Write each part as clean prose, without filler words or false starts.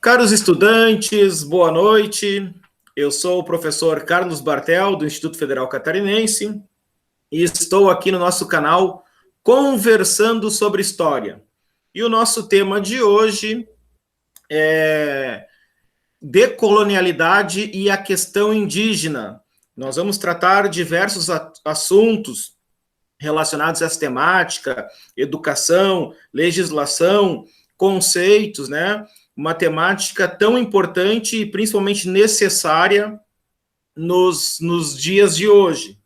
Caros estudantes, boa noite. Eu sou o professor Carlos Bartel, do Instituto Federal Catarinense, e estou aqui no nosso canal Conversando sobre História. E o nosso tema de hoje é decolonialidade e a questão indígena. Nós vamos tratar diversos assuntos relacionados a essa temática, educação, legislação, conceitos, né? Uma temática tão importante e principalmente necessária nos dias de hoje.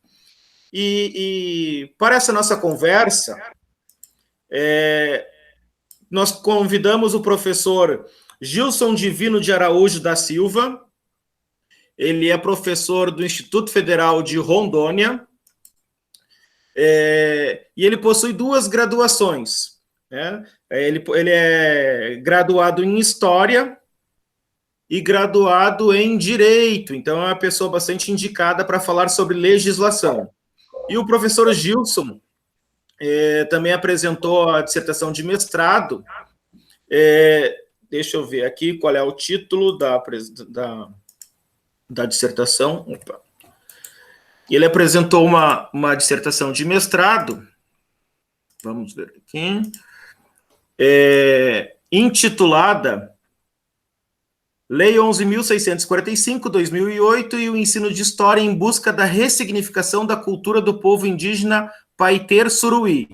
E para essa nossa conversa, nós convidamos o professor Gilson Divino de Araújo da Silva. Ele é professor do Instituto Federal de Rondônia, e ele possui duas graduações, né? Ele é graduado em História e graduado em Direito, então é uma pessoa bastante indicada para falar sobre legislação. E o professor Gilson também apresentou a dissertação de mestrado. Deixa eu ver aqui qual é o título da dissertação. Opa. Ele apresentou uma dissertação de mestrado, vamos ver aqui, intitulada Lei 11.645, 2008, e o ensino de História em busca da ressignificação da cultura do povo indígena Paiter-Suruí.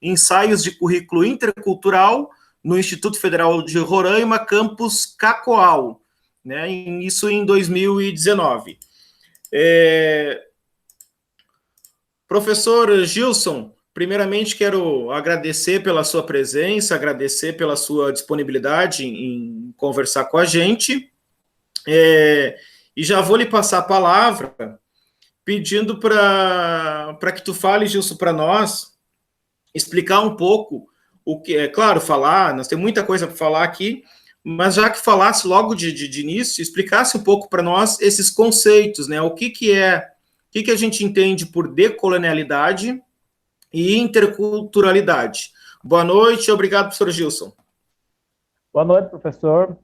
Ensaios de currículo intercultural no Instituto Federal de Roraima, campus Cacoal, né? Isso em 2019. Professor Gilson, primeiramente quero agradecer pela sua presença, agradecer pela sua disponibilidade em conversar com a gente, e já vou lhe passar a palavra pedindo para que tu fale, Gilson, para nós, explicar um pouco o que, claro, falar, nós temos muita coisa para falar aqui, mas já que falasse logo de início, explicasse um pouco para nós esses conceitos, né? O que a gente entende por decolonialidade e interculturalidade. Boa noite, obrigado, professor Gilson. Boa noite, professor.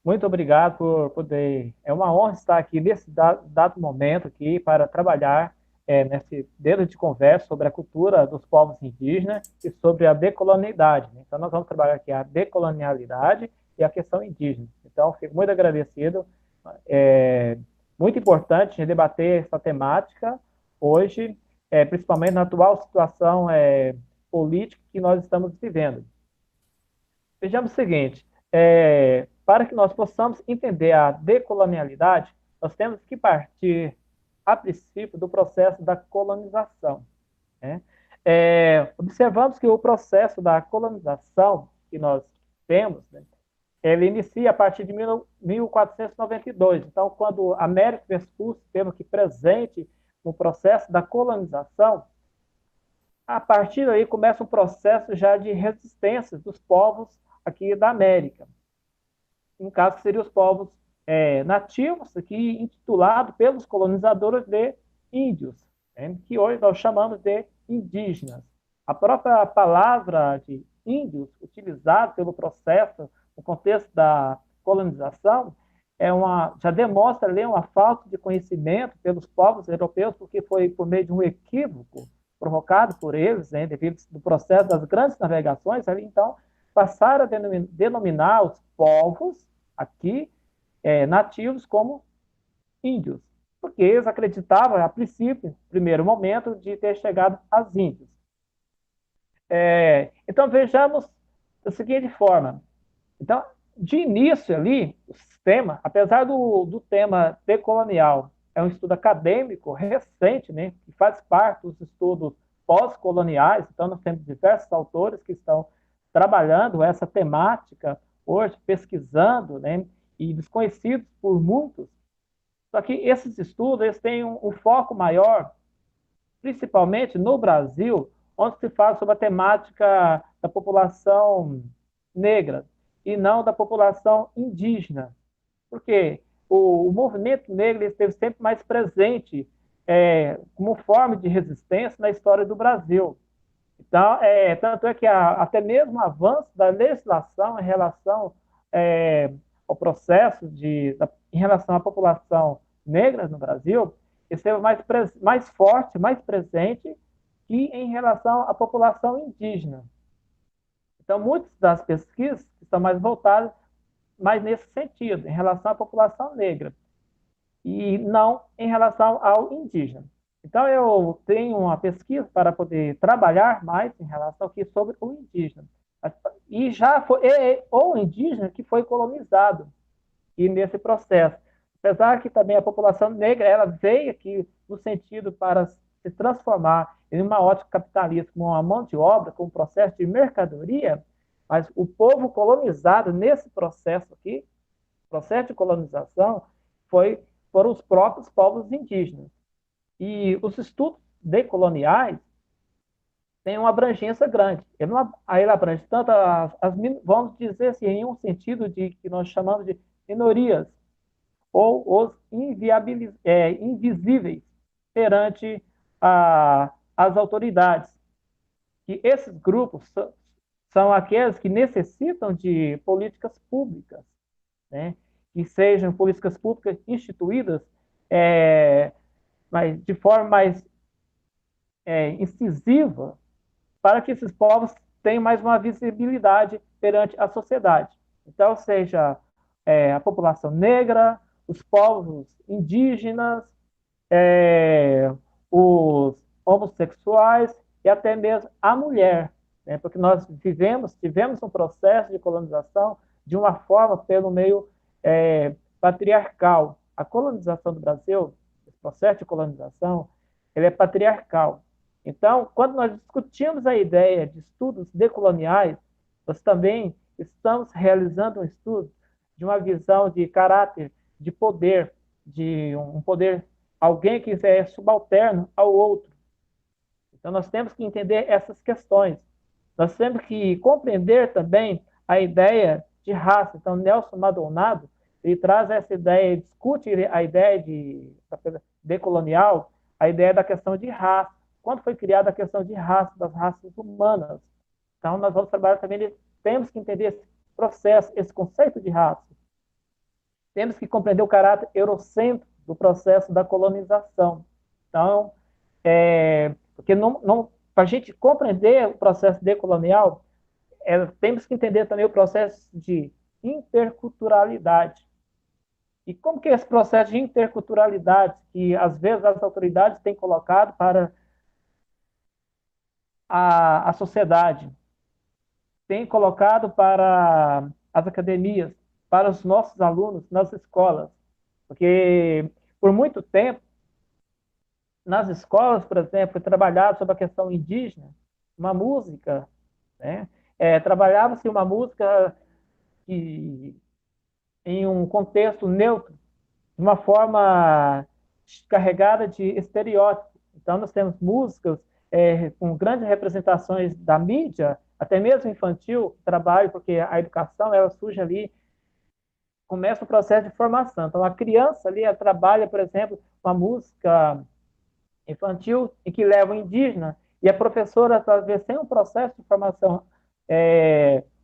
Muito obrigado por poder... É uma honra estar aqui nesse dado momento aqui para trabalhar nesse dedo de conversa sobre a cultura dos povos indígenas e sobre a decolonialidade. Então, nós vamos trabalhar aqui a decolonialidade e a questão indígena. Então, fico muito agradecido. Muito importante debater essa temática hoje, principalmente na atual situação política que nós estamos vivendo. Vejamos o seguinte, para que nós possamos entender a decolonialidade, nós temos que partir, a princípio, do processo da colonização, né? Observamos que o processo da colonização que nós temos, né, ele inicia a partir de 1492. Então, quando Américo Vespucci teve aqui presente no processo da colonização, a partir daí começa um processo já de resistência dos povos aqui da América. No caso, que seriam os povos nativos, aqui intitulado pelos colonizadores de índios, né, que hoje nós chamamos de indígenas. A própria palavra de índios, utilizada pelo processo no contexto da colonização, já demonstra ali uma falta de conhecimento pelos povos europeus, porque foi por meio de um equívoco provocado por eles, né, devido ao processo das grandes navegações, ali, então, passaram a denominar os povos aqui nativos como índios, porque eles acreditavam, a princípio, no primeiro momento, de ter chegado às Índias. Então, vejamos da seguinte forma. Então, de início ali, o sistema, apesar do tema decolonial, é um estudo acadêmico recente, né, que faz parte dos estudos pós-coloniais, então nós temos diversos autores que estão trabalhando essa temática hoje, pesquisando, né, e desconhecidos por muitos. Só que esses estudos eles têm um foco maior, principalmente no Brasil, onde se fala sobre a temática da população negra e não da população indígena. Porque o movimento negro esteve sempre mais presente como forma de resistência na história do Brasil. Então, tanto é que até mesmo o avanço da legislação em relação ao processo em relação à população negra no Brasil, esteve mais forte, mais presente que em relação à população indígena. Então, muitas das pesquisas estão mais voltadas mais nesse sentido, em relação à população negra, e não em relação ao indígena. Então, eu tenho uma pesquisa para poder trabalhar mais em relação aqui sobre o indígena. E já foi o indígena que foi colonizado e nesse processo. Apesar que também a população negra ela veio aqui no sentido para se transformar em uma ótica capitalista, como uma mão de obra, como um processo de mercadoria, mas o povo colonizado nesse processo aqui, processo de colonização, foram os próprios povos indígenas. E os estudos decoloniais têm uma abrangência grande. Ele abrange tanto vamos dizer assim, em um sentido de que nós chamamos de minorias, ou os invisíveis perante as autoridades. E esses grupos são aqueles que necessitam de políticas públicas, né? Que sejam políticas públicas instituídas mas de forma mais incisiva para que esses povos tenham mais uma visibilidade perante a sociedade. Então, seja a população negra, os povos indígenas, os homossexuais e até mesmo a mulher, né? Porque nós tivemos um processo de colonização de uma forma pelo meio patriarcal. A colonização do Brasil, esse processo de colonização, ele é patriarcal. Então, quando nós discutimos a ideia de estudos decoloniais, nós também estamos realizando um estudo de uma visão de caráter, de poder, de um poder, alguém que é subalterno ao outro. Então, nós temos que entender essas questões. Nós temos que compreender também a ideia de raça. Então, Nelson Maldonado, ele traz essa ideia, discute a ideia decolonial, a ideia da questão de raça. Quando foi criada a questão de raça, das raças humanas? Então, nós vamos trabalhar também, temos que entender esse processo, esse conceito de raça. Temos que compreender o caráter eurocêntrico do processo da colonização. Então, porque para a gente compreender o processo decolonial, temos que entender também o processo de interculturalidade. E como que é esse processo de interculturalidade que, às vezes, as autoridades têm colocado para a sociedade, têm colocado para as academias, para os nossos alunos nas escolas? Porque, por muito tempo, nas escolas, por exemplo, foi trabalhado sobre a questão indígena, uma música, né? Trabalhava-se uma música que, em um contexto neutro, de uma forma carregada de estereótipos. Então, nós temos músicas com grandes representações da mídia, até mesmo infantil, trabalho, porque a educação ela surge ali, começa o processo de formação. Então, a criança ali ela trabalha, por exemplo, uma música infantil e que leva o indígena, e a professora, talvez sem um processo de formação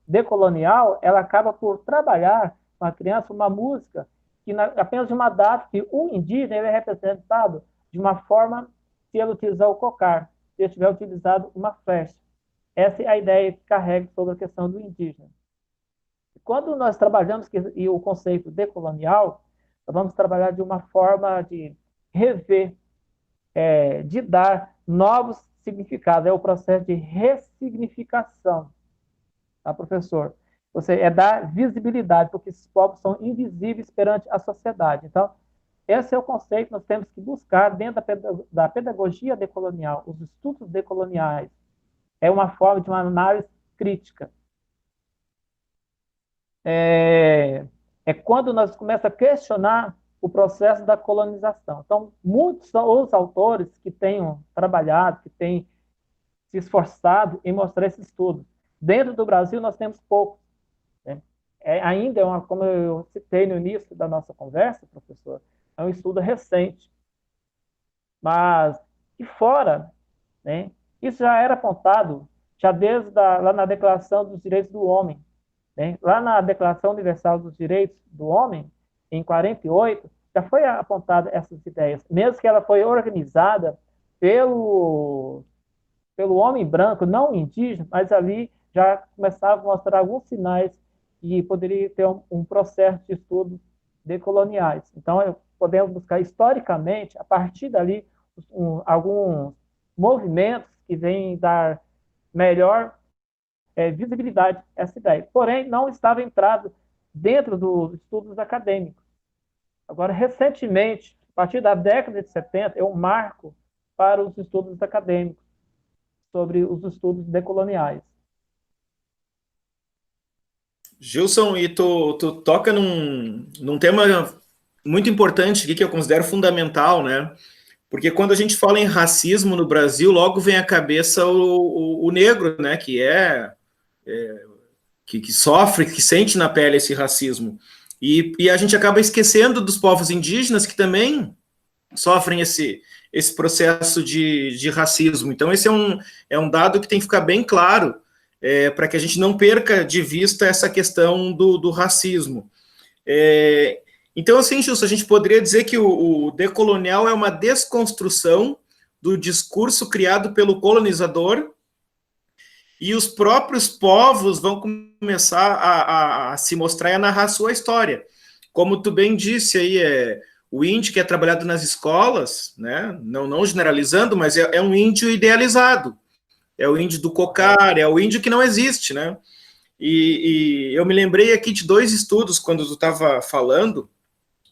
decolonial, ela acaba por trabalhar com a criança uma música que apenas de uma data que o indígena ele é representado de uma forma se ele utilizar o cocar, se ele tiver utilizado uma flecha. Essa é a ideia que carrega sobre a questão do indígena. Quando nós trabalhamos o conceito decolonial, nós vamos trabalhar de uma forma de rever, de dar novos significados. É o processo de ressignificação, tá, professor? É dar visibilidade, porque esses povos são invisíveis perante a sociedade. Então, esse é o conceito que nós temos que buscar dentro da pedagogia decolonial. Os estudos decoloniais é uma forma de uma análise crítica. É quando nós começamos a questionar o processo da colonização. Então, muitos são os autores que tenham trabalhado, que têm se esforçado em mostrar esse estudo. Dentro do Brasil, nós temos poucos. Né? Ainda como eu citei no início da nossa conversa, professor, é um estudo recente. Mas, e fora, né, isso já era apontado, já desde lá na Declaração dos Direitos do Homem. né? Lá na Declaração Universal dos Direitos do Homem, em 48, já foi apontada essas ideias, mesmo que ela foi organizada pelo, pelo homem branco, não indígena, mas ali já começava a mostrar alguns sinais que poderia ter um processo de estudos decoloniais. Então, podemos buscar historicamente, a partir dali, alguns movimentos que vêm dar melhor visibilidade a essa ideia. Porém, não estava entrado dentro dos estudos acadêmicos. Agora, recentemente, a partir da década de 70, é um marco para os estudos acadêmicos sobre os estudos decoloniais. Gilson, e tu toca num tema muito importante aqui, que eu considero fundamental, né? Porque quando a gente fala em racismo no Brasil, logo vem à cabeça o negro, né? Que sofre, que sente na pele esse racismo. E a gente acaba esquecendo dos povos indígenas que também sofrem esse processo de racismo. Então, esse é um dado que tem que ficar bem claro para que a gente não perca de vista essa questão do racismo. Então, assim, Gilson, a gente poderia dizer que o decolonial é uma desconstrução do discurso criado pelo colonizador, e os próprios povos vão começar a se mostrar e a narrar a sua história. Como tu bem disse aí, o índio que é trabalhado nas escolas, né, não generalizando, mas é um índio idealizado. É o índio do cocar, é o índio que não existe, né? E eu me lembrei aqui de dois estudos, quando tu estava falando,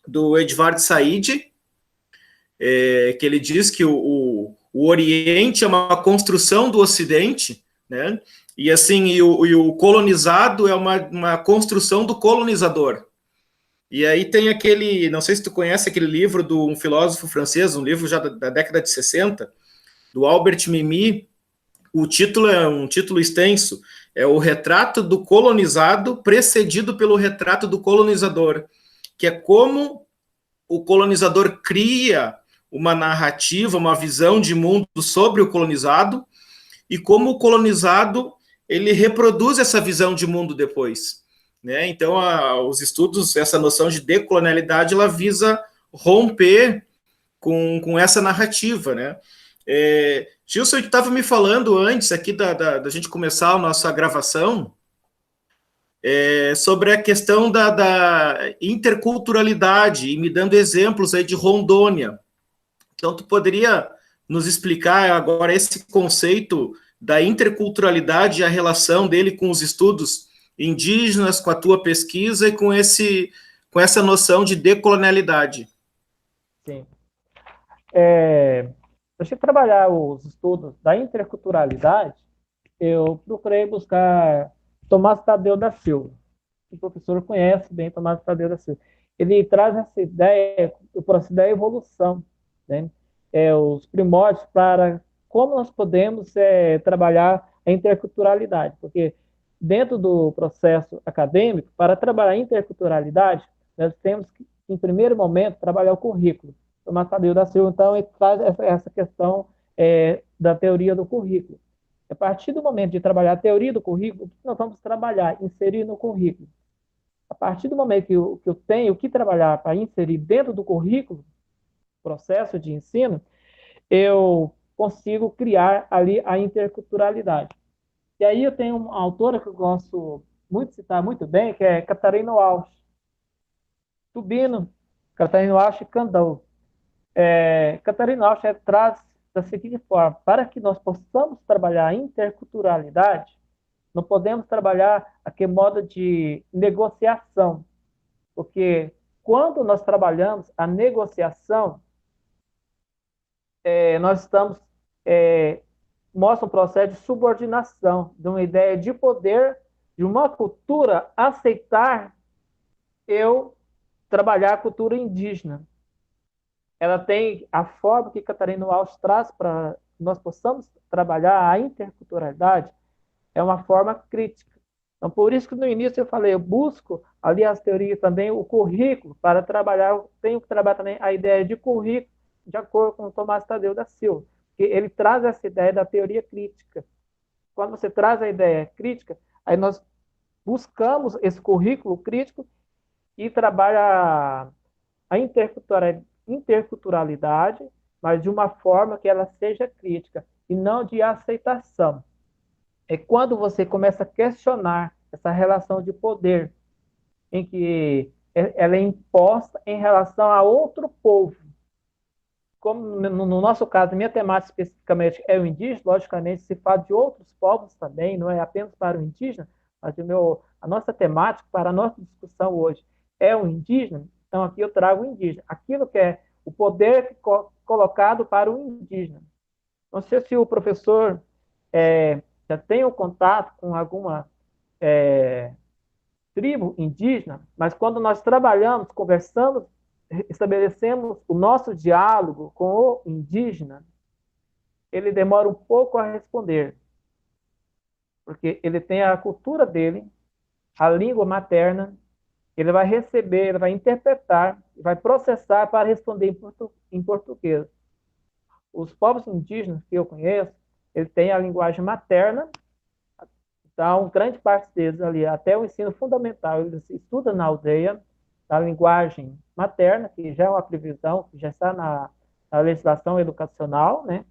do Edward Said, que ele diz que o Oriente é uma construção do Ocidente, né? E assim, e o colonizado é uma construção do colonizador. E aí tem aquele, não sei se tu conhece aquele livro de um filósofo francês, um livro já da década de 60, do Albert Memmi. O título é um título extenso, é o retrato do colonizado precedido pelo retrato do colonizador, que é como o colonizador cria uma narrativa, uma visão de mundo sobre o colonizado, e como o colonizado ele reproduz essa visão de mundo depois. Né? Então, os estudos, essa noção de decolonialidade, ela visa romper com essa narrativa. Né? Gilson, tu estava me falando antes aqui da gente começar a nossa gravação, sobre a questão da interculturalidade e me dando exemplos aí de Rondônia. Então, tu poderia nos explicar agora esse conceito da interculturalidade e a relação dele com os estudos indígenas, com a tua pesquisa e com essa noção de decolonialidade? Sim. Para eu trabalhar os estudos da interculturalidade, eu procurei buscar Tomás Tadeu da Silva. O professor conhece bem Tomás Tadeu da Silva. Ele traz essa ideia, o processo da evolução, né? Os primórdios para como nós podemos trabalhar a interculturalidade, porque dentro do processo acadêmico, para trabalhar a interculturalidade, nós temos que, em primeiro momento, trabalhar o currículo. Tomás Tadeu da Silva, então, ele traz essa questão da teoria do currículo. A partir do momento de trabalhar a teoria do currículo, o que nós vamos trabalhar? Inserir no currículo. A partir do momento que eu tenho que trabalhar para inserir dentro do currículo, processo de ensino, eu consigo criar ali a interculturalidade. E aí eu tenho uma autora que eu gosto muito de citar muito bem, que é Catarina Walsh. Tubino, Catarina Walsh e Candão. Catarina Walsh traz da seguinte forma: para que nós possamos trabalhar a interculturalidade, não podemos trabalhar aquele modo de negociação, porque quando nós trabalhamos a negociação, nós estamos mostra um processo de subordinação, de uma ideia de poder, de uma cultura aceitar eu trabalhar a cultura indígena. Ela tem a forma que Catarina Walsh traz para nós possamos trabalhar a interculturalidade, é uma forma crítica. Então, por isso que no início eu falei, eu busco ali as teorias também, o currículo, para trabalhar, eu tenho que trabalhar também a ideia de currículo, de acordo com o Tomás Tadeu da Silva, que ele traz essa ideia da teoria crítica. Quando você traz a ideia crítica, aí nós buscamos esse currículo crítico e trabalha a interculturalidade, mas de uma forma que ela seja crítica e não de aceitação. É quando você começa a questionar essa relação de poder em que ela é imposta em relação a outro povo. Como no nosso caso, minha temática especificamente é o indígena, logicamente se fala de outros povos também, não é apenas para o indígena, mas a nossa temática para a nossa discussão hoje é o indígena, então aqui eu trago o indígena, aquilo que é o poder colocado para o indígena. Não sei se o professor já tem um contato com alguma é, tribo indígena, mas quando nós trabalhamos, conversamos, estabelecemos o nosso diálogo com o indígena, ele demora um pouco a responder, porque ele tem a cultura dele, a língua materna, ele vai receber, ele vai interpretar, vai processar para responder em português. Os povos indígenas que eu conheço, ele tem a linguagem materna. Então, grande parte deles ali, até o ensino fundamental, eles estudam na aldeia, na linguagem materna, que já é uma previsão, que já está na legislação educacional, né?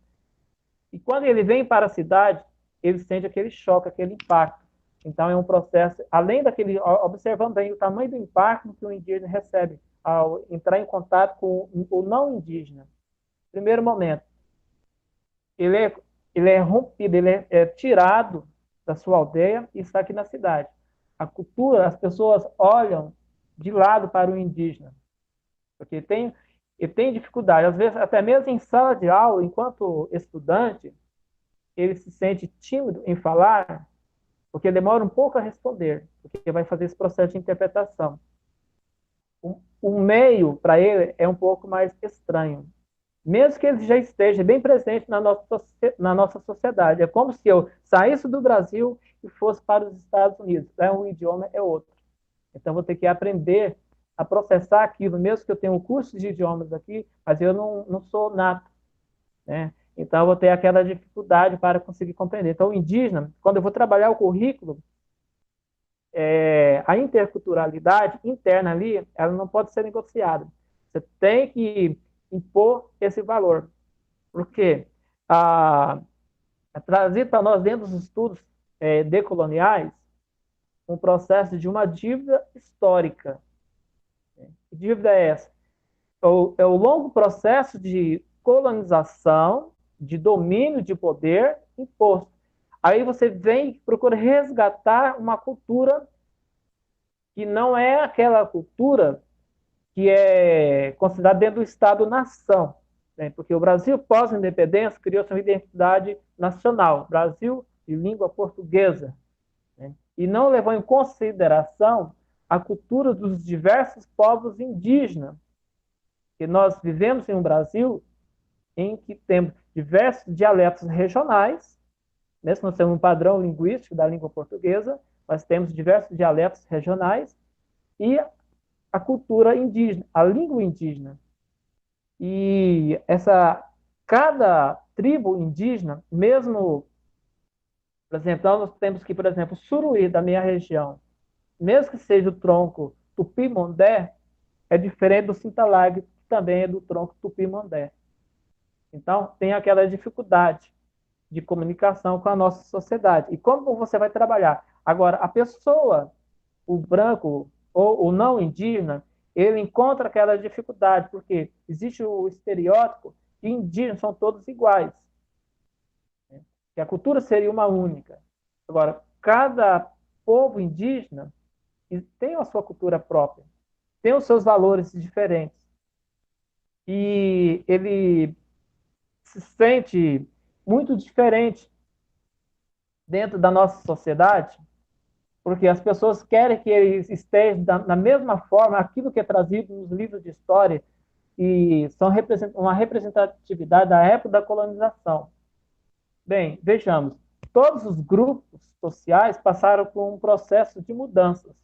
E quando ele vem para a cidade, ele sente aquele choque, aquele impacto. Então, é um processo, além daquele, observando bem o tamanho do impacto que o indígena recebe ao entrar em contato com o não indígena. Primeiro momento, ele é, ele é rompido, ele é tirado da sua aldeia e está aqui na cidade. A cultura, as pessoas olham de lado para o indígena, porque ele tem dificuldade. Às vezes, até mesmo em sala de aula, enquanto estudante, ele se sente tímido em falar, porque demora um pouco a responder, porque vai fazer esse processo de interpretação. O meio, para ele, é um pouco mais estranho, mesmo que ele já esteja bem presente na nossa sociedade. É como se eu saísse do Brasil e fosse para os Estados Unidos. Um idioma é outro. Então, vou ter que aprender a processar aquilo, mesmo que eu tenha um curso de idiomas aqui, mas eu não sou nato, né? Então, eu vou ter aquela dificuldade para conseguir compreender. Então, o indígena, quando eu vou trabalhar o currículo, a interculturalidade interna ali, ela não pode ser negociada. Você tem que impor esse valor. Porque é trazido para nós dentro dos estudos decoloniais um processo de uma dívida histórica. Que dívida é essa? É o longo processo de colonização, de domínio de poder imposto. Aí você vem e procura resgatar uma cultura que não é aquela cultura que é considerada dentro do Estado-nação, né? Porque o Brasil, pós-independência, criou sua identidade nacional, Brasil de língua portuguesa, né? E não levou em consideração a cultura dos diversos povos indígenas, que nós vivemos em um Brasil em que temos diversos dialetos regionais, mesmo nós temos um padrão linguístico da língua portuguesa, nós temos diversos dialetos regionais e a cultura indígena, a língua indígena. E cada tribo indígena, mesmo, por exemplo, nós temos que, por exemplo, o Suruí da minha região, mesmo que seja o tronco Tupi-Mondé, é diferente do Sintalag, que também é do tronco Tupi-Mondé. Então, tem aquela dificuldade de comunicação com a nossa sociedade. E como você vai trabalhar? Agora, a pessoa, o branco ou o não indígena, ele encontra aquela dificuldade, porque existe o estereótipo que indígenas são todos iguais, né? Que a cultura seria uma única. Agora, cada povo indígena tem a sua cultura própria, tem os seus valores diferentes. E ele se sente muito diferente dentro da nossa sociedade, porque as pessoas querem que eles estejam da mesma forma, aquilo que é trazido nos livros de história, e são uma representatividade da época da colonização. Bem, vejamos, todos os grupos sociais passaram por um processo de mudanças.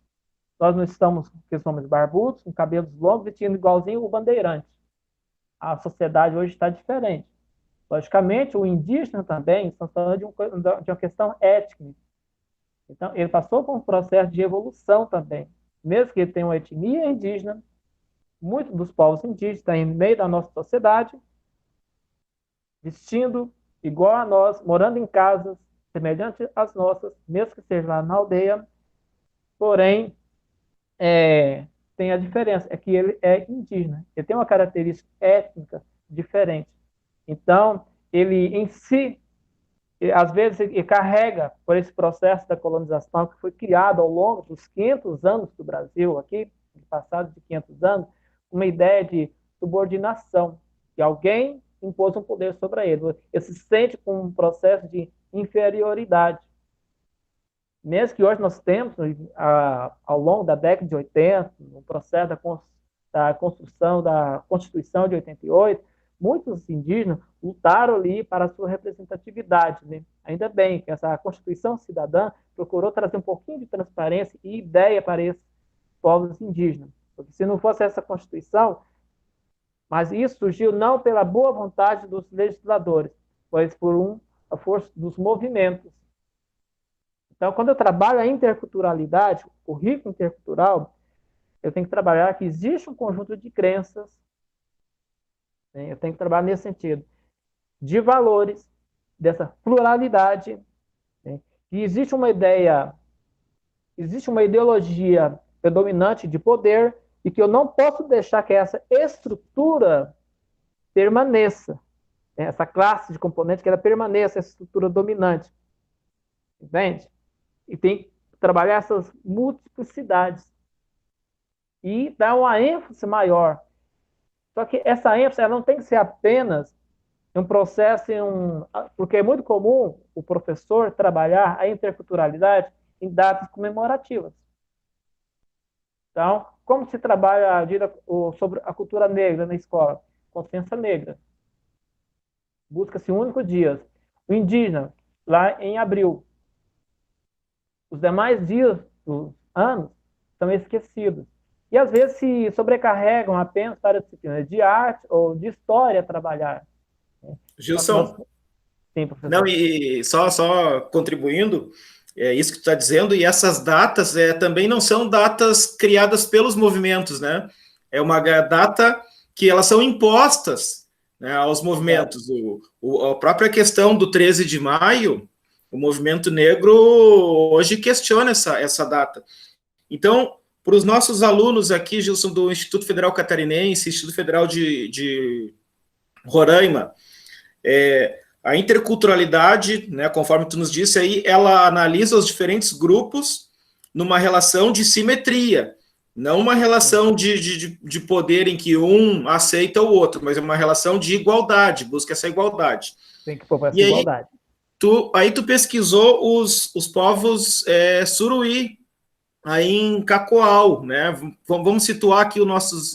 Nós não estamos com os homens barbudos, com cabelos longos, vestindo igualzinho o bandeirante. A sociedade hoje está diferente. Logicamente, o indígena também, estamos falando de uma questão étnica, Então, ele passou por um processo de evolução também. Mesmo que ele tenha uma etnia indígena, muitos dos povos indígenas estão em meio da nossa sociedade, vestindo igual a nós, morando em casas semelhantes às nossas, mesmo que seja lá na aldeia, porém, tem a diferença, é que ele é indígena, ele tem uma característica étnica diferente. Então, ele em si, às vezes, ele carrega por esse processo da colonização que foi criado ao longo dos 500 anos do Brasil, aqui, passados de 500 anos, uma ideia de subordinação, que alguém impôs um poder sobre ele. Ele se sente com um processo de inferioridade. Mesmo que hoje nós temos, ao longo da década de 80, no processo da construção da Constituição de 88, muitos indígenas lutaram ali para a sua representatividade. Né? Ainda bem que essa Constituição Cidadã procurou trazer um pouquinho de transparência e ideia para esses povos indígenas. Porque se não fosse essa Constituição, mas isso surgiu não pela boa vontade dos legisladores, mas por a força dos movimentos. Então, quando eu trabalho a interculturalidade, o currículo intercultural, eu tenho que trabalhar que existe um conjunto de crenças, né? Eu tenho que trabalhar nesse sentido, de valores, dessa pluralidade, né? E existe uma ideologia predominante de poder e que eu não posso deixar que essa estrutura permaneça, né? Essa classe de componentes, que ela permaneça, essa estrutura dominante. Entende? E tem que trabalhar essas multiplicidades e dar uma ênfase maior. Só que essa ênfase ela não tem que ser apenas um processo, porque é muito comum o professor trabalhar a interculturalidade em datas comemorativas. Então, como se trabalha sobre a cultura negra na escola? Consciência negra. Busca-se um único dia. O indígena, lá em abril. Os demais dias dos anos são esquecidos. E às vezes se sobrecarregam apenas para disciplinas de arte ou de história a trabalhar. Gilson, Sim, não, professor. e só contribuindo, é isso que tu está dizendo, e essas datas também não são datas criadas pelos movimentos, né? É uma data que elas são impostas, né, aos movimentos. A própria questão do 13 de maio, o movimento negro hoje questiona essa data. Então, para os nossos alunos aqui, Gilson, do Instituto Federal Catarinense, Instituto Federal de Roraima, a interculturalidade, né, conforme tu nos disse aí, ela analisa os diferentes grupos numa relação de simetria, não uma relação de poder em que um aceita o outro, mas é uma relação de igualdade, busca essa igualdade. Tem que propor essa E aí igualdade. tu pesquisou os povos Suruí, aí em Cacoal, né? Vamos situar aqui os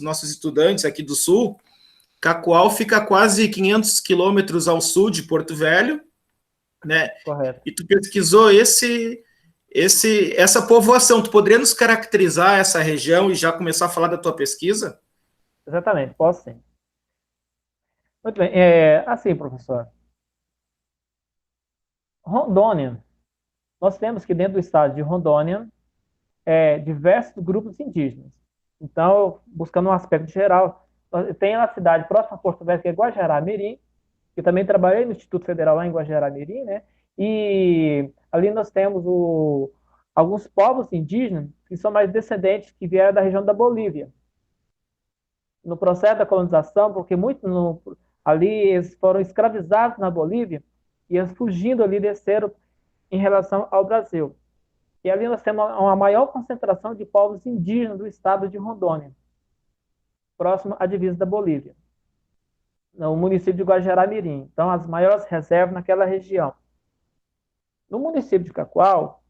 nossos estudantes aqui do Sul. Cacoal fica a quase 500 quilômetros ao sul de Porto Velho, né? Correto. E tu pesquisou essa povoação. Tu poderia nos caracterizar essa região e já começar a falar da tua pesquisa? Exatamente, posso sim. Muito bem. Assim, professor. Rondônia. Nós temos que dentro do estado de Rondônia diversos grupos indígenas. Então, buscando um aspecto geral, tem a cidade próxima a Porto Velho, que é Guajará-Mirim, que também trabalhei no Instituto Federal lá em Guajará-Mirim, né? E ali nós temos alguns povos indígenas que são mais descendentes, que vieram da região da Bolívia. No processo da colonização, porque ali eles foram escravizados na Bolívia e eles fugindo ali desceram em relação ao Brasil. E ali nós temos uma maior concentração de povos indígenas do estado de Rondônia, próximo à divisa da Bolívia, no município de Guajará-Mirim. Então, as maiores reservas naquela região. No município de Cacoal,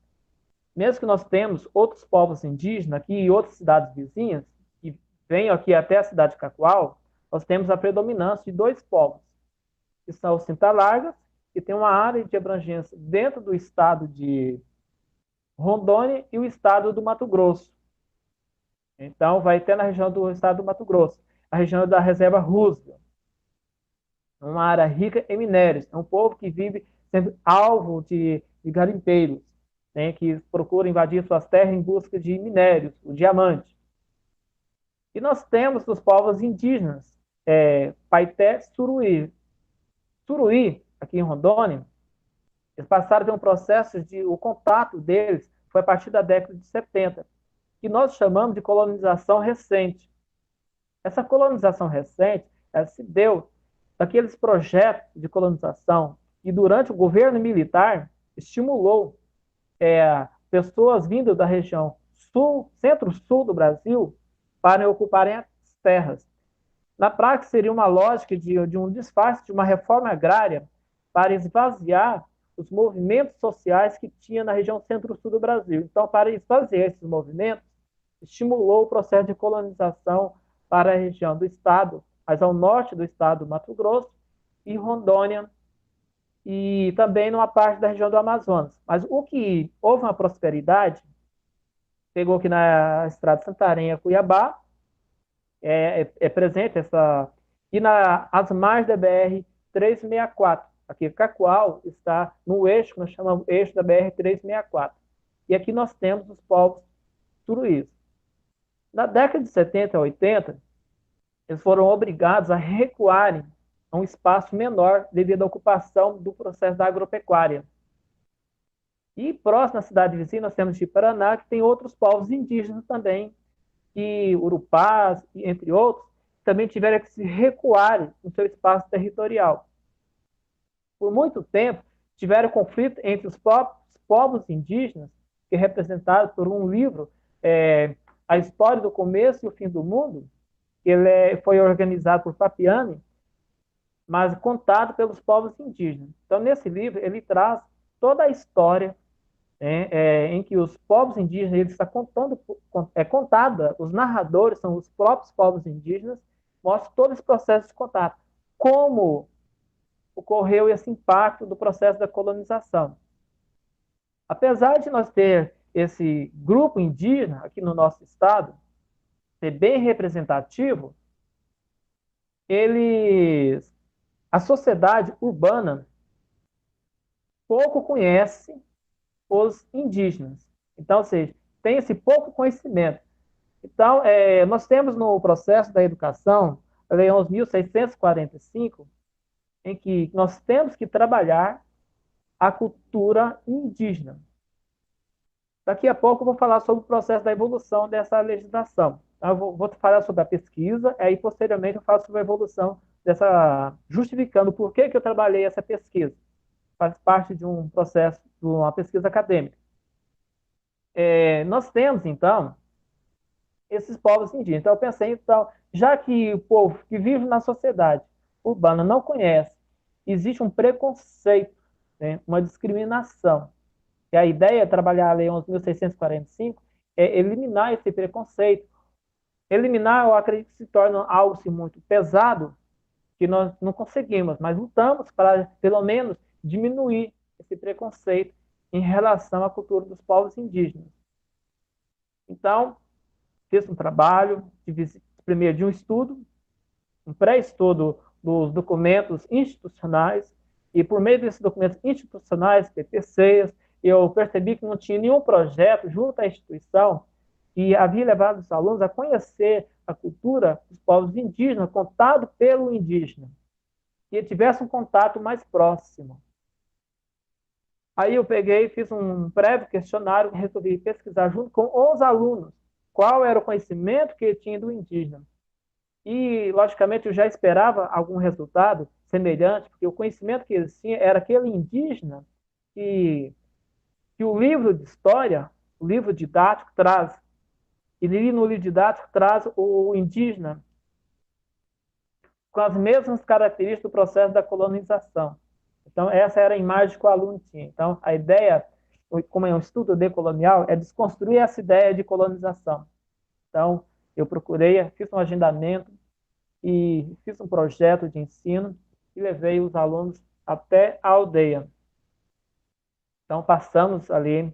mesmo que nós temos outros povos indígenas aqui e outras cidades vizinhas, que venham aqui até a cidade de Cacoal, nós temos a predominância de dois povos, que são os Cinta-Largas, que tem uma área de abrangência dentro do estado de Rondônia e o estado do Mato Grosso. Então, vai ter na região do estado do Mato Grosso, a região da reserva Roosevelt, uma área rica em minérios. É um povo que vive sendo alvo de garimpeiros. né, que procuram invadir suas terras em busca de minérios, o diamante. E nós temos os povos indígenas, Paité, Suruí. Suruí, aqui em Rondônia, eles passaram por um processo de, o contato deles foi a partir da década de 70, que nós chamamos de colonização recente. Essa colonização recente, ela se deu daqueles projetos de colonização e durante o governo militar estimulou pessoas vindas da região sul, centro-sul do Brasil para ocuparem as terras. Na prática, seria uma lógica de um disfarce de uma reforma agrária para esvaziar os movimentos sociais que tinha na região centro-sul do Brasil. Então, para esvaziar esses movimentos, estimulou o processo de colonização para a região do estado, mais ao norte do estado do Mato Grosso, e Rondônia, e também numa parte da região do Amazonas. Mas o que houve uma prosperidade, pegou aqui na estrada Santarém-Cuiabá, presente essa, e as margens da BR 364, aqui Cacoal está no eixo que nós chamamos eixo da BR 364. E aqui nós temos os povos turuís. Na década de 70 e 80, eles foram obrigados a recuarem a um espaço menor devido à ocupação do processo da agropecuária. E próximo à cidade vizinha, nós temos de Paraná, que tem outros povos indígenas também, que Urupás, entre outros, também tiveram que se recuar no seu espaço territorial. Por muito tempo, tiveram conflito entre os povos indígenas, que é representado por um livro, A História do Começo e o Fim do Mundo, ele foi organizado por Papiani, mas contado pelos povos indígenas. Então, nesse livro, ele traz toda a história em que os povos indígenas, ele está contando, contada, os narradores são os próprios povos indígenas, mostra todo esse processo de contato, como ocorreu esse impacto do processo da colonização. Apesar de nós ter esse grupo indígena aqui no nosso estado, ser bem representativo, a sociedade urbana pouco conhece os indígenas. Então, ou seja, tem esse pouco conhecimento. Então, nós temos no processo da educação, a Lei 11.645, em que nós temos que trabalhar a cultura indígena. Daqui a pouco eu vou falar sobre o processo da evolução dessa legislação. Eu vou falar sobre a pesquisa, aí posteriormente eu falo sobre a evolução dessa, justificando por que eu trabalhei essa pesquisa. Faz parte de um processo, de uma pesquisa acadêmica. Nós temos, então, esses povos indígenas. Então, eu pensei, então, já que o povo que vive na sociedade urbana não conhece, existe um preconceito, né, uma discriminação. E a ideia é trabalhar a Lei 11.645 é eliminar esse preconceito. Eliminar, eu acredito que se torna algo assim, muito pesado, que nós não conseguimos, mas lutamos para, pelo menos, diminuir esse preconceito em relação à cultura dos povos indígenas. Então, fiz um trabalho, primeiro de um estudo, um pré-estudo dos documentos institucionais, e por meio desses documentos institucionais, PPCs, eu percebi que não tinha nenhum projeto junto à instituição que havia levado os alunos a conhecer a cultura dos povos indígenas, contado pelo indígena, que tivesse um contato mais próximo. Aí eu peguei, fiz um breve questionário, resolvi pesquisar junto com os alunos qual era o conhecimento que ele tinha do indígena. E, logicamente, eu já esperava algum resultado semelhante, porque o conhecimento que eles tinham era aquele indígena que o livro de história, o livro didático traz. E no livro didático traz o indígena com as mesmas características do processo da colonização. Então, essa era a imagem que o aluno tinha. Então, a ideia, como é um estudo decolonial, é desconstruir essa ideia de colonização. Então, eu procurei, fiz um agendamento e fiz um projeto de ensino e levei os alunos até a aldeia. Então, passamos ali,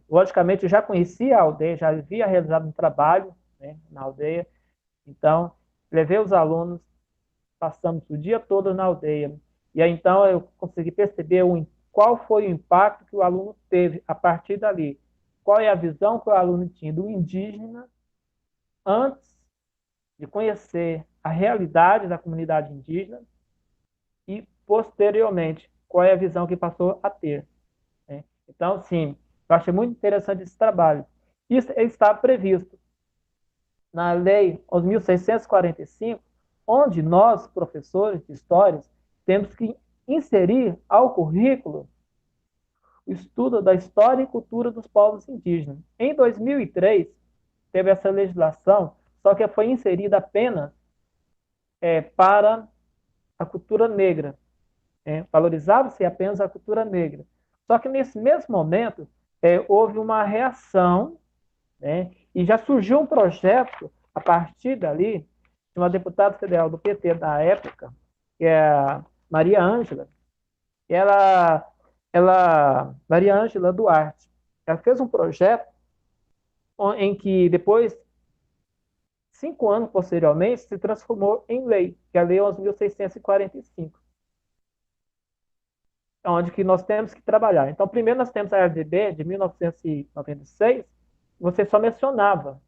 logicamente, eu já conhecia a aldeia, já havia realizado um trabalho, né, na aldeia. Então, levei os alunos, passamos o dia todo na aldeia. E aí, então, eu consegui perceber qual foi o impacto que o aluno teve a partir dali. Qual é a visão que o aluno tinha do indígena antes de conhecer a realidade da comunidade indígena e, posteriormente, qual é a visão que passou a ter. Né? Então, sim, eu achei muito interessante esse trabalho. Isso está previsto na Lei 11.645, onde nós, professores de histórias, temos que inserir ao currículo o estudo da história e cultura dos povos indígenas. Em 2003, teve essa legislação, só que foi inserida apenas para a cultura negra. Valorizava-se apenas a cultura negra. Só que nesse mesmo momento, houve uma reação, né, e já surgiu um projeto a partir dali, de uma deputada federal do PT da época, que é a Maria Ângela, Maria Ângela Duarte. Ela fez um projeto em que depois, 5 anos posteriormente, se transformou em lei, que é a Lei 11.645, onde que nós temos que trabalhar. Então, primeiro nós temos a LDB de 1996, você só mencionava.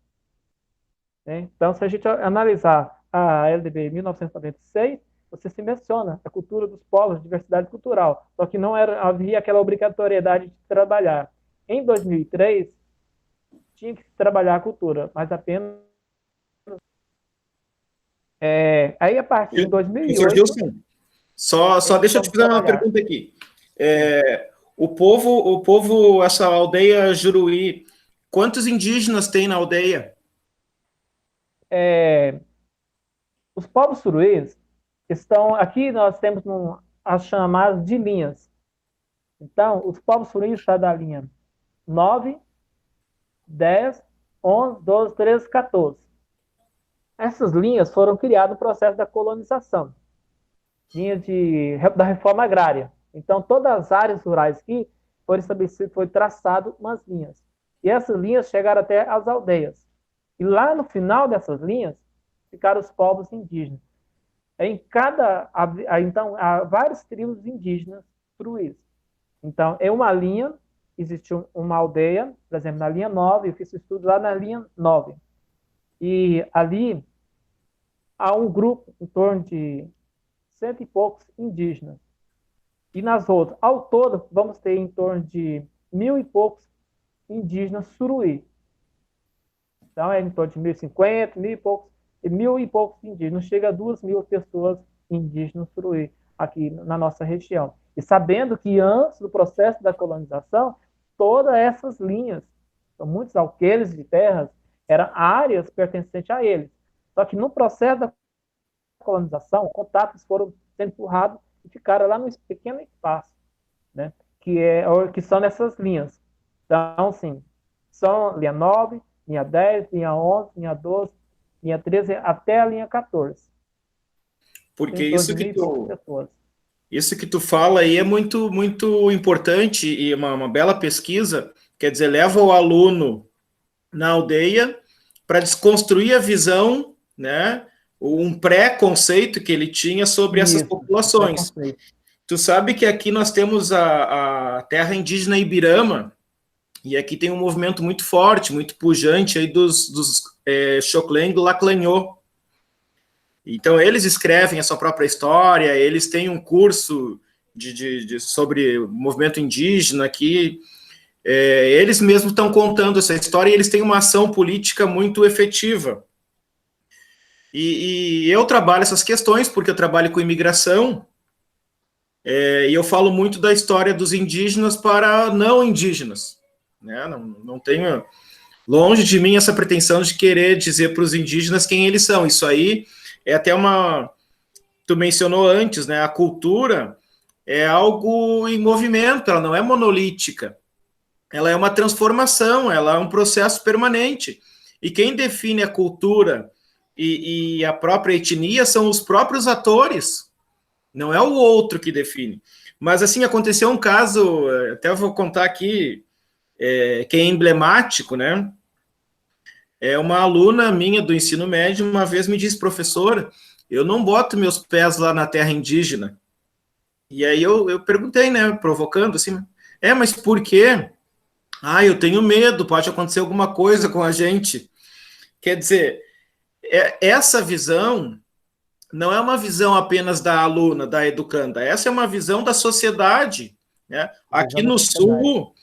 Né? Então, se a gente analisar a LDB 1996, você se menciona a cultura dos povos, a diversidade cultural, só que não havia aquela obrigatoriedade de trabalhar. Em 2003, tinha que trabalhar a cultura, mas apenas... aí, a partir de 2008... Gilson, só deixa eu te fazer uma pergunta aqui. O povo, essa aldeia Juruí, quantos indígenas tem na aldeia? Os povos suruís estão... Aqui nós temos as chamadas de linhas. Então, os povos suruís estão da linha 9, 10, 11, 12, 13, 14. Essas linhas foram criadas no processo da colonização, linha da reforma agrária. Então, todas as áreas rurais aqui foram estabelecidas, foi traçado umas linhas. E essas linhas chegaram até as aldeias. E lá no final dessas linhas, ficaram os povos indígenas. Então, há várias tribos indígenas suruís. Então, em uma linha, existe uma aldeia, por exemplo, na linha 9, eu fiz estudo lá na linha 9. E ali há um grupo em torno de 100 e poucos indígenas. E nas outras, ao todo, vamos ter em torno de 1.000 e poucos indígenas suruí. Então, é em torno de 1.050, 1.000 e poucos indígenas. Chega a 2.000 pessoas indígenas suruí aqui na nossa região. E sabendo que antes do processo da colonização, todas essas linhas, então, muitos alqueires de terras, eram áreas pertencentes a eles. Só que no processo da colonização, contatos foram sendo empurrados e ficaram lá no pequeno espaço, né, que são nessas linhas. Então, sim, são linha 9, linha 10, linha 11, linha 12, linha 13, até a linha 14. Porque isso que tu fala aí é muito, muito importante e uma bela pesquisa, quer dizer, leva o aluno na aldeia para desconstruir a visão, né, um pré-conceito que ele tinha sobre essas populações. Tu sabe que aqui nós temos a terra indígena Ibirama, e aqui tem um movimento muito forte, muito pujante aí dos Choclen do Laclanhô. Então, eles escrevem a sua própria história, eles têm um curso sobre o movimento indígena aqui, eles mesmos estão contando essa história e eles têm uma ação política muito efetiva. E eu trabalho essas questões porque eu trabalho com imigração, e eu falo muito da história dos indígenas para não indígenas. Né? Não tenho longe de mim essa pretensão de querer dizer para os indígenas quem eles são. Isso aí é até tu mencionou antes, né? A cultura é algo em movimento, ela não é monolítica. Ela é uma transformação, ela é um processo permanente. E quem define a cultura e a própria etnia são os próprios atores, não é o outro que define. Mas, assim, aconteceu um caso, até eu vou contar aqui, que é emblemático, né? Uma aluna minha do ensino médio uma vez me disse, professora, eu não boto meus pés lá na terra indígena. E aí eu perguntei, né, provocando assim, mas por quê? Ah, eu tenho medo, pode acontecer alguma coisa com a gente. Quer dizer, essa visão não é uma visão apenas da aluna, da educanda, essa é uma visão da sociedade. Né? Aqui Visão da no sociedade. Sul,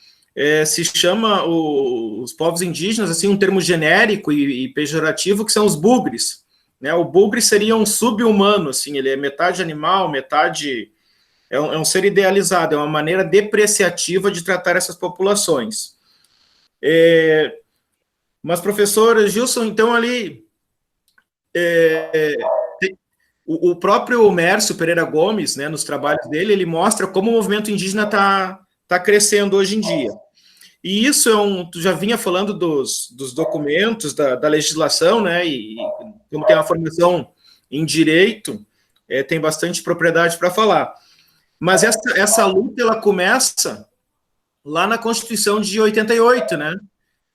se chama os povos indígenas, assim, um termo genérico e pejorativo, que são os bugres. Né? O bugre seria um sub-humano, assim, ele é metade animal, metade... É um ser idealizado, é uma maneira depreciativa de tratar essas populações. Mas, professor Gilson, então ali o próprio Mércio Pereira Gomes, né, nos trabalhos dele, ele mostra como o movimento indígena tá crescendo hoje em dia. E isso tu já vinha falando dos documentos, da legislação, né, e como tem uma formação em direito, tem bastante propriedade para falar. Mas essa luta, ela começa lá na Constituição de 88, né?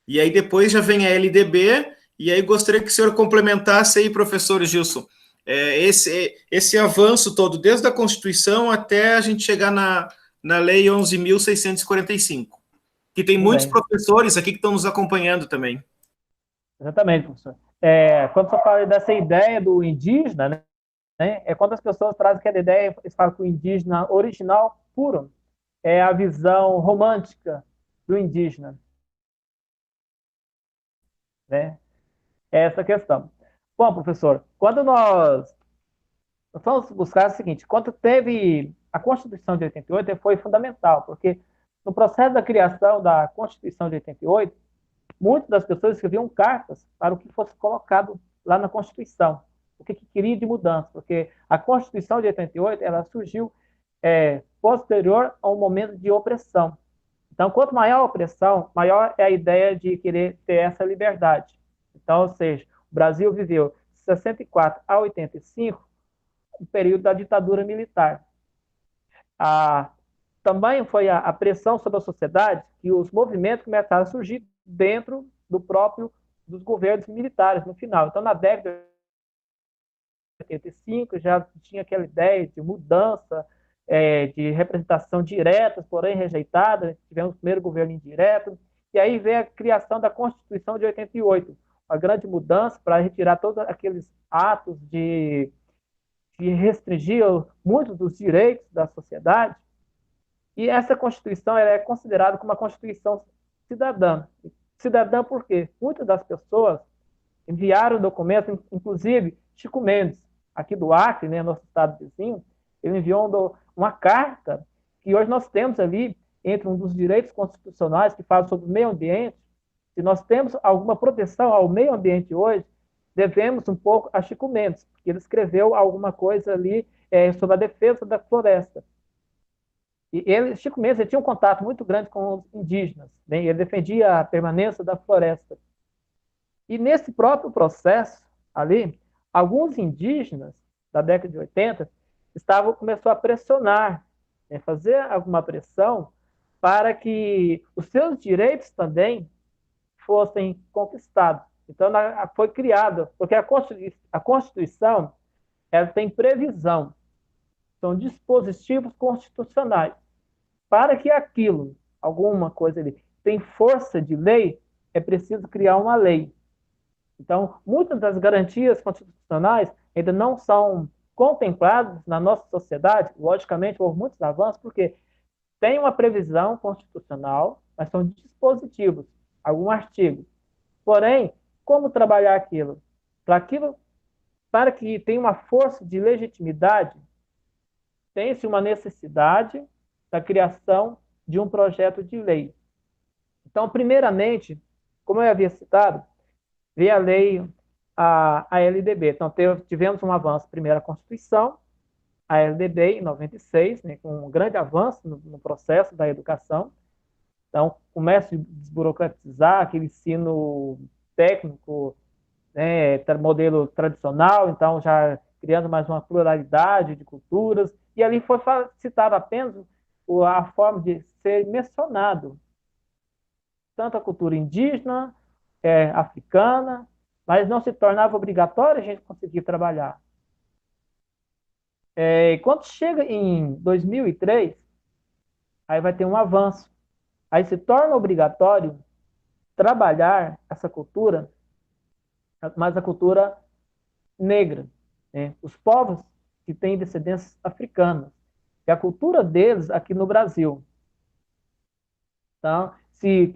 E aí depois já vem a LDB, e aí gostaria que o senhor complementasse aí, professor Gilson, esse avanço todo, desde a Constituição até a gente chegar na Lei 11.645, que tem Tudo muitos bem. professores aqui que estão nos acompanhando também. Exatamente, professor. Quando você fala dessa ideia do indígena, né, é quando as pessoas trazem aquela ideia, eles falam que o indígena original puro é a visão romântica do indígena, né? É essa questão. Bom, professor, quando nós vamos buscar o seguinte, quando teve a Constituição de 88, foi fundamental, porque no processo da criação da Constituição de 88, muitas das pessoas escreviam cartas para o que fosse colocado lá na Constituição, o que queria de mudança, porque a Constituição de 88 ela surgiu posterior a um momento de opressão. Então, quanto maior a opressão, maior é a ideia de querer ter essa liberdade. Então, ou seja, o Brasil viveu 64 a 85, o período da ditadura militar. A, também foi a pressão sobre a sociedade que os movimentos começaram a surgir dentro do próprio dos governos militares no final. Então, na década de 85, já tinha aquela ideia de mudança, de representação direta, porém rejeitada. Tivemos o primeiro governo indireto. E aí veio a criação da Constituição de 88, uma grande mudança para retirar todos aqueles atos que restringiam muitos dos direitos da sociedade. E essa Constituição ela é considerada como uma Constituição cidadã. Cidadã por quê? Muitas das pessoas enviaram documentos, inclusive Chico Mendes, aqui do Acre, né, nosso estado vizinho, ele enviou uma carta que hoje nós temos ali, entre um dos direitos constitucionais que fala sobre o meio ambiente. Se nós temos alguma proteção ao meio ambiente hoje, devemos um pouco a Chico Mendes, porque ele escreveu alguma coisa ali sobre a defesa da floresta. E ele, Chico Mendes, ele tinha um contato muito grande com os indígenas, né? Ele defendia a permanência da floresta. E nesse próprio processo ali, alguns indígenas da década de 80 começou a pressionar, né, fazer alguma pressão para que os seus direitos também fossem conquistados. Então, foi criada, porque a Constituição ela tem previsão, são dispositivos constitucionais. Para que aquilo, alguma coisa ali, tem força de lei, é preciso criar uma lei. Então, muitas das garantias constitucionais ainda não são contempladas na nossa sociedade. Logicamente, houve muitos avanços, porque tem uma previsão constitucional, mas são dispositivos, algum artigo. Porém, como trabalhar aquilo? Para que tenha uma força de legitimidade, tem-se uma necessidade da criação de um projeto de lei. Então, primeiramente, como eu havia citado, veio a lei, a LDB. Então, tivemos um avanço, primeiro a Constituição, a LDB em 96, né, com um grande avanço no processo da educação. Então, começa a desburocratizar aquele ensino técnico, né, modelo tradicional, então já criando mais uma pluralidade de culturas, e ali foi citado apenas a forma de ser mencionado tanto a cultura indígena, africana, mas não se tornava obrigatório a gente conseguir trabalhar. Quando chega em 2003, aí vai ter um avanço. Aí se torna obrigatório trabalhar essa cultura, mas a cultura negra, né? Os povos que têm descendências africanas, que é a cultura deles aqui no Brasil. Então, se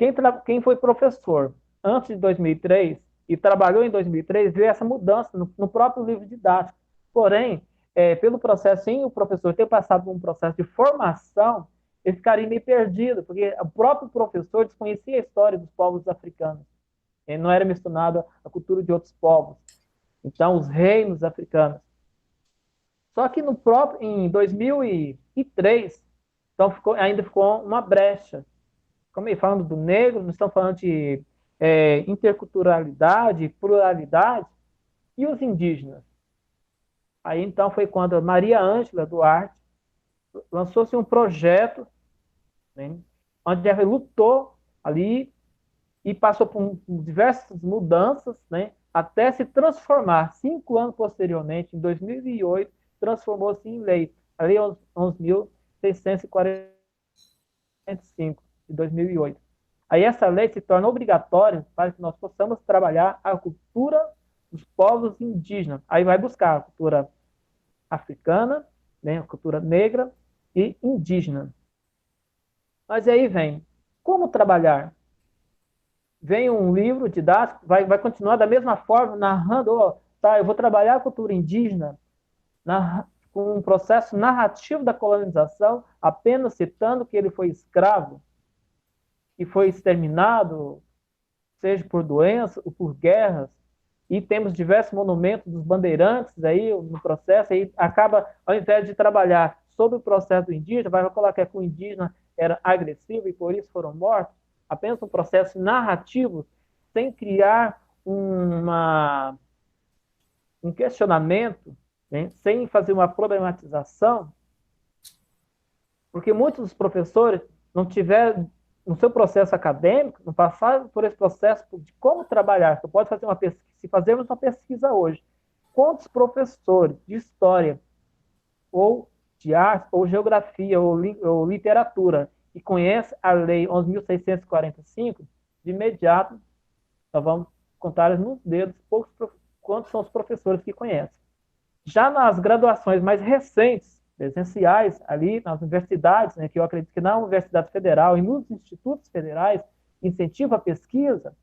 quem foi professor antes de 2003 e trabalhou em 2003, vê essa mudança no próprio livro didático. Porém, pelo processo, sem o professor ter passado por um processo de formação, ele ficaria meio perdido, porque o próprio professor desconhecia a história dos povos africanos. Ele não era misturado à cultura de outros povos. Então, os reinos africanos. Só que em 2003, então ainda ficou uma brecha. Como aí, falando do negro, nós estamos falando de interculturalidade, pluralidade, e os indígenas. Aí então foi quando a Maria Ângela Duarte lançou-se um projeto, né, onde ela lutou ali e passou por diversas mudanças, né, até se transformar. 5 anos posteriormente, em 2008, transformou-se em lei, a Lei 11.645, de 2008. Aí essa lei se torna obrigatória para que nós possamos trabalhar a cultura dos povos indígenas. Aí vai buscar a cultura africana, né, a cultura negra e indígena. Mas aí vem, como trabalhar? Vem um livro didático, vai continuar da mesma forma, narrando, tá, eu vou trabalhar a cultura indígena com um processo narrativo da colonização, apenas citando que ele foi escravo, que foi exterminado, seja por doença ou por guerras, e temos diversos monumentos dos bandeirantes aí no processo, aí acaba, ao invés de trabalhar sobre o processo do indígena, vai colocar que o indígena era agressivo e por isso foram mortos, apenas um processo narrativo, sem criar um questionamento, né, sem fazer uma problematização, porque muitos dos professores não tiveram, no seu processo acadêmico, não passaram por esse processo de como trabalhar. Você pode fazer uma pesquisa, se fazermos uma pesquisa hoje, quantos professores de história, ou de arte, ou geografia, ou literatura, que conhecem a Lei 11.645, de imediato, nós vamos contar nos dedos quantos são os professores que conhecem. Já nas graduações mais recentes, presenciais, ali nas universidades, né, que eu acredito que na Universidade Federal e nos institutos federais, incentivo a pesquisa,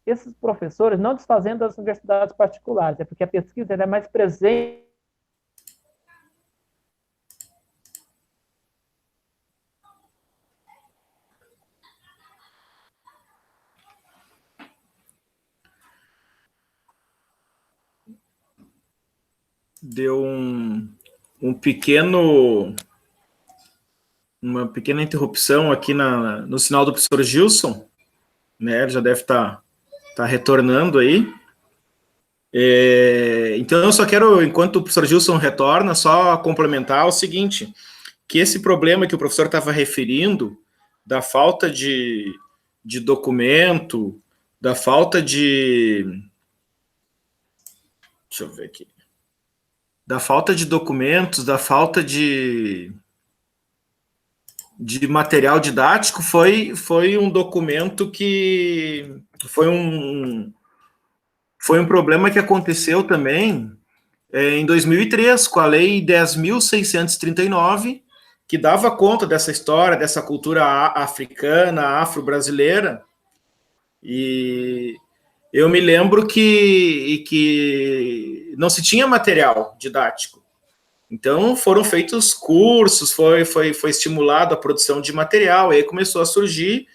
esses professores, não desfazendo das universidades particulares, é porque a pesquisa é mais presente. Deu uma pequena interrupção aqui no sinal do professor Gilson, né? Ele já deve estar retornando aí. Então, eu só quero, enquanto o professor Gilson retorna, só complementar o seguinte, que esse problema que o professor estava referindo, da falta de documento, da falta de... Deixa eu ver aqui. Da falta de documentos, da falta de material didático, foi um documento que foi um problema que aconteceu também em 2003, com a Lei 10.639, que dava conta dessa história, dessa cultura africana, afro-brasileira, e eu me lembro que não se tinha material didático. Então foram feitos cursos, foi estimulado a produção de material, e aí começou a surgir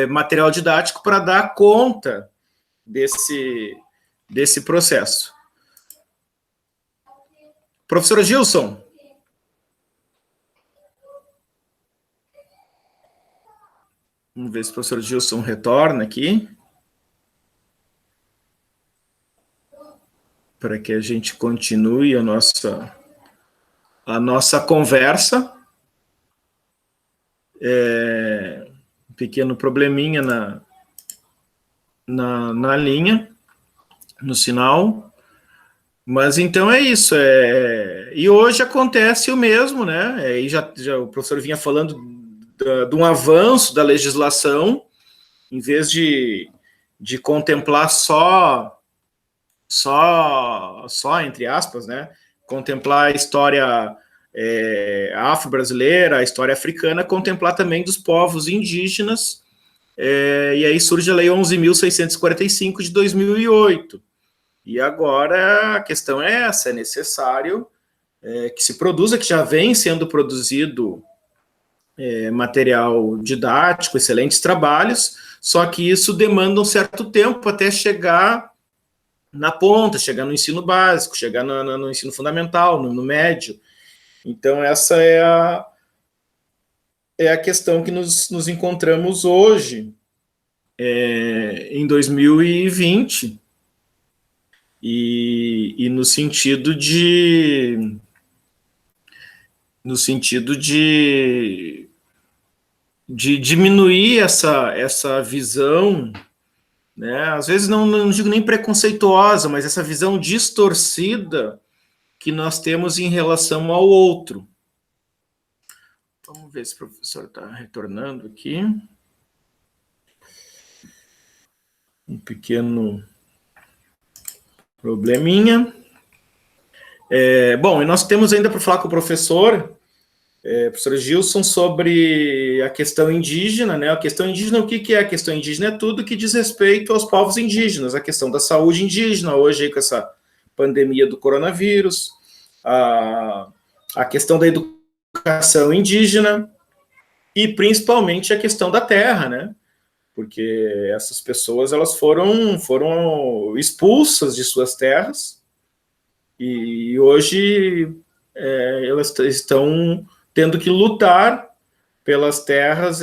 material didático para dar conta desse processo. Professor Gilson. Vamos ver se o professor Gilson retorna aqui. Para que a gente continue a nossa conversa. Um pequeno probleminha na linha, no sinal. Mas então é isso. E hoje acontece o mesmo, né? E já o professor vinha falando de um avanço da legislação, em vez de contemplar só entre aspas, né? Contemplar a história afro-brasileira, a história africana, contemplar também dos povos indígenas. E aí surge a Lei 11.645 de 2008. E agora a questão é essa: é necessário que se produza, que já vem sendo produzido material didático, excelentes trabalhos, só que isso demanda um certo tempo até chegar na ponta, chegar no ensino básico, chegar no ensino fundamental, no médio. Então essa é a questão que nos encontramos hoje, em 2020, e no sentido de diminuir essa visão, né? Às vezes não digo nem preconceituosa, mas essa visão distorcida que nós temos em relação ao outro. Vamos ver se o professor está retornando aqui. Um pequeno probleminha. Bom, e nós temos ainda para falar com o professor Gilson, sobre a questão indígena, né? A questão indígena, o que é a questão indígena? É tudo que diz respeito aos povos indígenas, a questão da saúde indígena, hoje aí com essa pandemia do coronavírus, a questão da educação indígena e principalmente a questão da terra, né? Porque essas pessoas elas foram expulsas de suas terras e hoje elas estão tendo que lutar pelas terras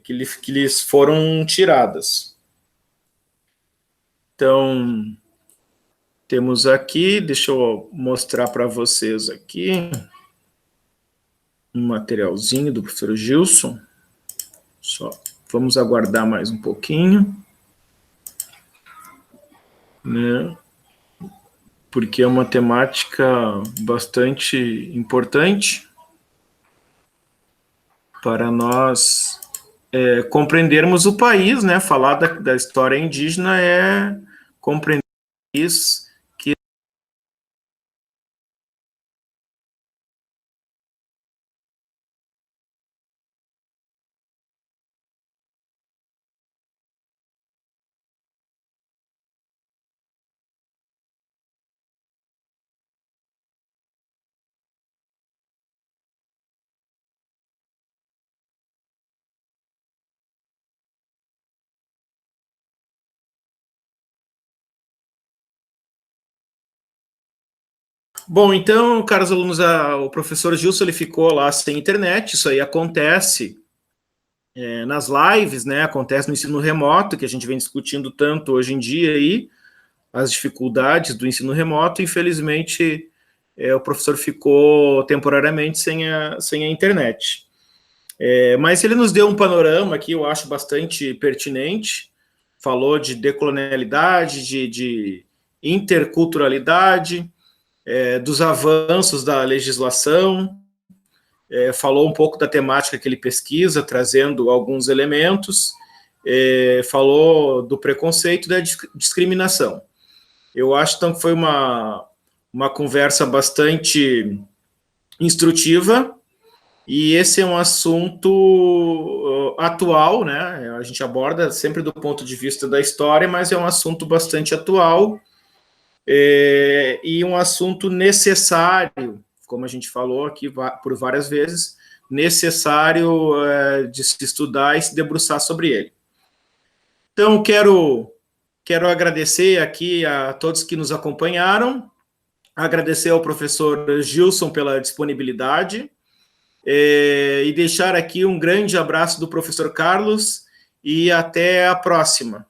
que lhes foram tiradas. Então, temos aqui, deixa eu mostrar para vocês aqui um materialzinho do professor Gilson. Só vamos aguardar mais um pouquinho, né? Porque é uma temática bastante importante para nós compreendermos o país, né? Falar da história indígena é compreender o país que Bom, então, caros alunos, o professor Gilson ele ficou lá sem internet. Isso aí acontece nas lives, né? Acontece no ensino remoto, que a gente vem discutindo tanto hoje em dia aí, as dificuldades do ensino remoto. Infelizmente, o professor ficou temporariamente sem a internet. Mas ele nos deu um panorama aqui, eu acho bastante pertinente. Falou de decolonialidade, de interculturalidade, dos avanços da legislação, falou um pouco da temática que ele pesquisa, trazendo alguns elementos, falou do preconceito e da discriminação. Eu acho, então, que foi uma conversa bastante instrutiva, e esse é um assunto atual, né? A gente aborda sempre do ponto de vista da história, mas é um assunto bastante atual, e um assunto necessário, como a gente falou aqui por várias vezes, necessário de se estudar e se debruçar sobre ele. Então, quero agradecer aqui a todos que nos acompanharam, agradecer ao professor Gilson pela disponibilidade, e deixar aqui um grande abraço do professor Carlos, e até a próxima.